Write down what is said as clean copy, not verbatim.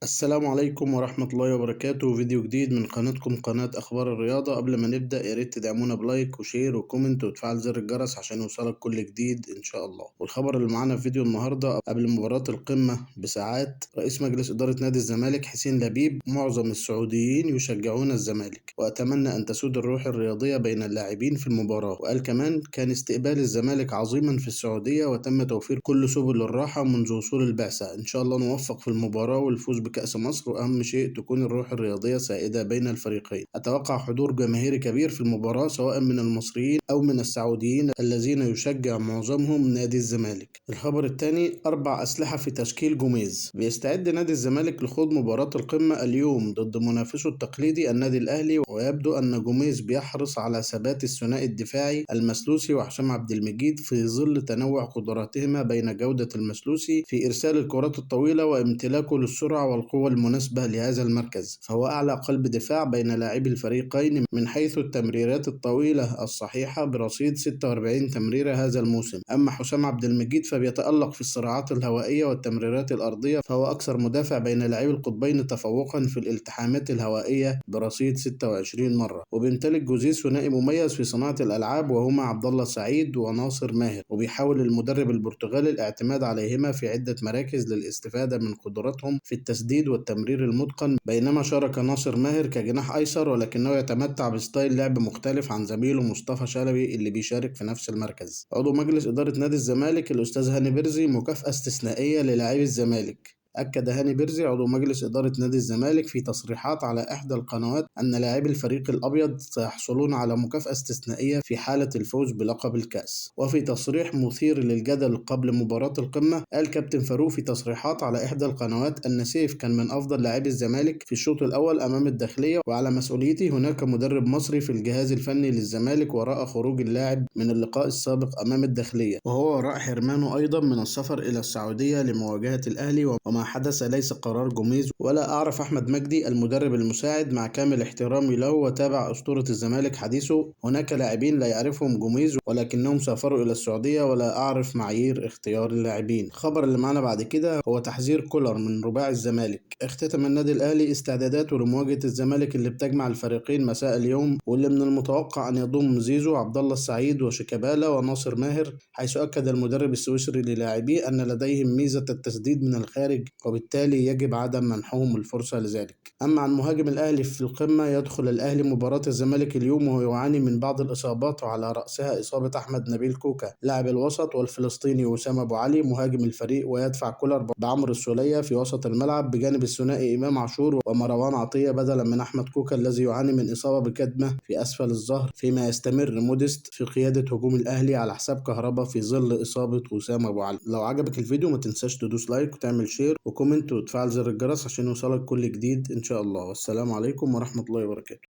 السلام عليكم ورحمة الله وبركاته. فيديو جديد من قناتكم قناة أخبار الرياضة. قبل ما نبدأ ياريت تدعمونا بلايك وشير وكومنت وتفعل زر الجرس عشان يوصلك كل جديد إن شاء الله. والخبر اللي معانا في فيديو النهاردة، قبل مباراة القمة بساعات رئيس مجلس إدارة نادي الزمالك حسين لبيب: معظم السعوديين يشجعون الزمالك وأتمنى أن تسود الروح الرياضية بين اللاعبين في المباراة. وقال كمان: كان استقبال الزمالك عظيما في السعودية وتم توفير كل سبل الراحة منذ وصول البعثة. إن شاء الله نوفق في المباراة والفوز بكأس مصر، وأهم شيء تكون الروح الرياضية سائدة بين الفريقين. أتوقع حضور جماهيري كبير في المباراة سواء من المصريين أو من السعوديين الذين يشجع معظمهم نادي الزمالك. الخبر الثاني: 4 أسلحة في تشكيل جوميز. بيستعد نادي الزمالك لخوض مباراة القمة اليوم ضد منافسه التقليدي النادي الأهلي، ويبدو أن جوميز بيحرص على ثبات الثنائي الدفاعي المسلوسي وحسام عبد المجيد في ظل تنوع قدراتهما بين جودة المسلوسي في إرسال الكرات الطويلة وامتلاكه للسرعة والقوة المناسبة لهذا المركز، فهو أعلى قلب دفاع بين لاعبي الفريقين من حيث التمريرات الطويلة الصحيحة برصيد 46 تمريرة هذا الموسم. أما حسام عبد المجيد فبيتألق في الصراعات الهوائية والتمريرات الأرضية، فهو أكثر مدافع بين لاعبي القطبين تفوقا في الالتحامات الهوائية برصيد 26 مرة. وبيمتلك جوزيه ثنائي مميز في صناعة الألعاب وهما عبد الله سعيد وناصر ماهر، وبيحاول المدرب البرتغالي الاعتماد عليهما في عدة مراكز للاستفادة من قدراتهم في التسديد والتمرير المتقن. بينما شارك ناصر ماهر كجناح أيسر، ولكنه يتمتع بستايل لعب مختلف عن زميله مصطفى شلبي اللي بيشارك في نفس المركز. عضو مجلس إدارة نادي الزمالك الأستاذ هاني بيرزي: مكافأة استثنائية للاعبي الزمالك. أكد هاني بيرزي عضو مجلس إدارة نادي الزمالك في تصريحات على إحدى القنوات أن لاعبي الفريق الأبيض سيحصلون على مكافأة استثنائية في حالة الفوز بلقب الكأس. وفي تصريح مثير للجدل قبل مباراة القمة، قال كابتن فاروق في تصريحات على إحدى القنوات أن سيف كان من أفضل لاعبي الزمالك في الشوط الأول أمام الداخلية، وعلى مسؤوليتي هناك مدرب مصري في الجهاز الفني للزمالك وراء خروج اللاعب من اللقاء السابق أمام الداخلية، وهو وراء حرمانه أيضا من السفر إلى السعودية لمواجهة الأهلي. وما حدث ليس قرار جوميز، ولا أعرف أحمد مجدي المدرب المساعد مع كامل احترامي له. وتابع أسطورة الزمالك حديثه: هناك لاعبين لا يعرفهم جوميز ولكنهم سافروا إلى السعودية ولا أعرف معايير اختيار اللاعبين. الخبر اللي معنا بعد كده هو تحذير كولر من رباعي الزمالك. اختتم النادي الأهلي استعداداته لمواجهة الزمالك اللي بتجمع الفريقين مساء اليوم، واللي من المتوقع أن يضم زيزو، عبد الله السعيد وشيكابالا وناصر ماهر، حيث أكد المدرب السويسري للاعبيه أن لديهم ميزة التسديد من الخارج وبالتالي يجب عدم منحهم الفرصة لذلك. أما عن مهاجم الأهلي في القمة، يدخل الأهلي مباراة الزمالك اليوم وهو يعاني من بعض الإصابات، وعلى رأسها إصابة أحمد نبيل كوكا لاعب الوسط، والفلسطيني وسام أبو علي مهاجم الفريق. ويدفع كولر بعمرو السولية في وسط الملعب بجانب الثنائي إمام عاشور ومروان عطية بدلا من أحمد كوكا الذي يعاني من إصابة بكدمة في أسفل الظهر، فيما يستمر موديست في قيادة هجوم الأهلي على حساب كهربا في ظل إصابة وسام أبو علي. لو عجبك الفيديو ما تنساش تدوس لايك وتعمل شير وكومنت وتفعل زر الجرس عشان يوصلك كل جديد إن شاء الله. والسلام عليكم ورحمة الله وبركاته.